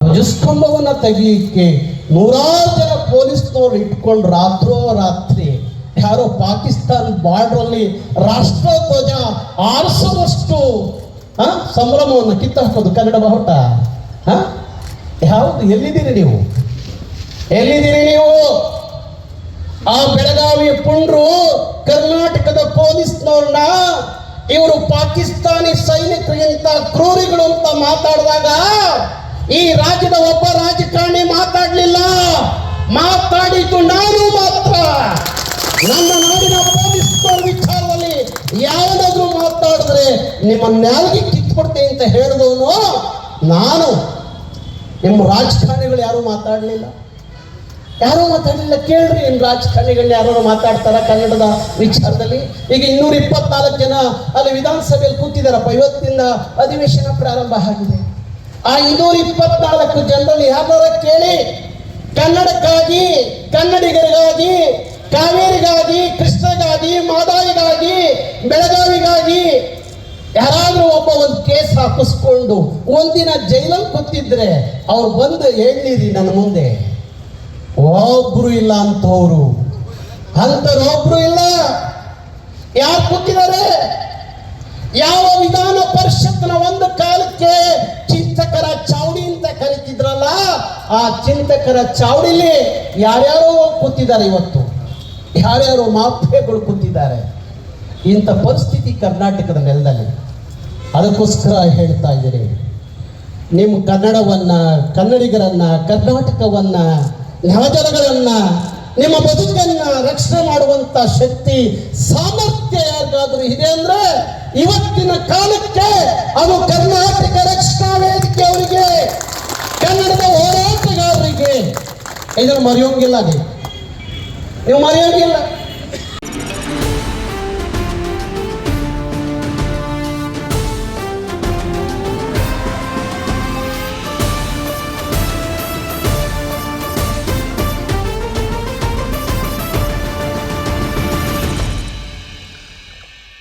ಧ್ವಜಸ್ತಂಭವನ್ನ ತೆಗೀಲಿಕ್ಕೆ ನೂರಾರು ಜನ ಪೊಲೀಸ್ನವ್ರು ಇಟ್ಕೊಂಡು ರಾತ್ರಿ ಯಾರೋ ಪಾಕಿಸ್ತಾನ ಬಾರ್ಡ್ರಲ್ಲಿ ರಾಷ್ಟ್ರಧ್ವಜ ಆರಿಸುವಷ್ಟು ಸಂಭ್ರಮವನ್ನು ಕಿತ್ತಾಕೋದು ಕನ್ನಡ ಬಾವುಟ. ಯಾವುದು? ಎಲ್ಲಿದ್ದೀರಿ ನೀವು? ಆ ಬೆಳಗಾವಿ ಪುಂಡ್ರು ಕರ್ನಾಟಕದ ಪೊಲೀಸ್ನವ್ರನ್ನ ಇವರು ಪಾಕಿಸ್ತಾನಿ ಸೈನಿಕರಿಗಿಂತ ಕ್ರೂರಿಗಳು ಅಂತ ಮಾತಾಡಿದಾಗ ಈ ರಾಜ್ಯದ ಒಬ್ಬ ರಾಜಕಾರಣಿ ಮಾತಾಡಲಿಲ್ಲ. ಮಾತಾಡಿದ್ದು ನಾನು ಮಾತ್ರ. ನನ್ನ ನಾಡಿನ ಪೊಲೀಸ್ನವ್ರ ವಿಚಾರದಲ್ಲಿ ಯಾವುದಾದ್ರೂ ಮಾತಾಡಿದ್ರೆ ನಿಮ್ಮ ನ್ಯಾಲ್ಗೆ ಕಿತ್ಕೊಡ್ತೀನಿ ಅಂತ ಹೇಳಿದವನು ನಾನು. ನಿಮ್ಮ ರಾಜಕಾರಣಿಗಳು ಯಾರು ಮಾತಾಡಲಿಲ್ಲ. ಕೇಳ್ರಿ, ನಿಮ್ಮ ರಾಜಕಾರಣಿಗಳನ್ನ ಯಾರು ಮಾತಾಡ್ತಾರ ಕನ್ನಡದ ವಿಚಾರದಲ್ಲಿ? ಈಗ 224 ಜನ ಅಲ್ಲಿ ವಿಧಾನಸಭೆಯಲ್ಲಿ ಕೂತಿದಾರಪ್ಪ. ಇವತ್ತಿಂದ ಅಧಿವೇಶನ ಪ್ರಾರಂಭ ಆಗಿದೆ. ಆ 224 ಜನರಲ್ಲಿ ಯಾರು ಕೇಳಿ, ಕನ್ನಡಕ್ಕಾಗಿ, ಕನ್ನಡಿಗರಿಗಾಗಿ, ಕಾವೇರಿಗಾಗಿ, ಕೃಷ್ಣಗಾಗಿ, ಮಾದಾಯಿಗಾಗಿ, ಬೆಳಗಾವಿಗಾಗಿ ಯಾರಾದ್ರೂ ಒಬ್ಬ ಒಂದು ಕೇಸ್ ಹಾಕಿಸ್ಕೊಂಡು ಒಂದಿನ ಜೈಲಲ್ಲಿ ಕೂತಿದ್ರೆ ಅವ್ರು ಬಂದು ಹೇಳಿರಿ ನನ್ನ ಮುಂದೆ. ಒಬ್ರು ಇಲ್ಲ ಅಂತವ್ರು, ಅಂತರೊಬ್ರು ಇಲ್ಲ. ಯಾರು ಕೂತಿದ್ದಾರೆ? ಯಾವ ವಿಧಾನ ಪರಿಷತ್ನ ಒಂದು ಕಾಲಕ್ಕೆ ಚಿಂತಕರ ಚಾವಡಿ ಅಂತ ಕರೀತಿದ್ರಲ್ಲ, ಆ ಚಿಂತಕರ ಚಾವಡಿಲಿ ಯಾರ್ಯಾರೋ ಕೂತಿದ್ದಾರೆ. ಇವತ್ತು ಯಾರ್ಯಾರೋ ಮಾಫಿಯಾಗಳು ಕೂತಿದ್ದಾರೆ. ಇಂಥ ಪರಿಸ್ಥಿತಿ ಕರ್ನಾಟಕದ ನೆಲದಲ್ಲಿ. ಅದಕ್ಕೋಸ್ಕರ ಹೇಳ್ತಾ ಇದ್ದೀರಿ, ನಿಮ್ಮ ಕನ್ನಡವನ್ನ, ಕನ್ನಡಿಗರನ್ನ, ಕರ್ನಾಟಕವನ್ನ, ನವಜನಗಳನ್ನ, ನಿಮ್ಮ ಬದುಕನ್ನ ರಕ್ಷಣೆ ಮಾಡುವಂತ ಶಕ್ತಿ, ಸಾಮರ್ಥ್ಯ ಯಾರಿಗಾದ್ರೂ ಇದೆ ಅಂದ್ರೆ ಇವತ್ತಿನ ಕಾಲಕ್ಕೆ ಅದು ಕರ್ನಾಟಕ ರಕ್ಷಣಾ ವೇದಿಕೆ ಅವರಿಗೆ, ಕನ್ನಡದ ಹೋರಾಟಗಾರರಿಗೆ. ಇದನ್ನು ಮರೆಯೋಂಗಿಲ್ಲ. ನೀವು ಮರೆಯೋಂಗಿಲ್ಲ.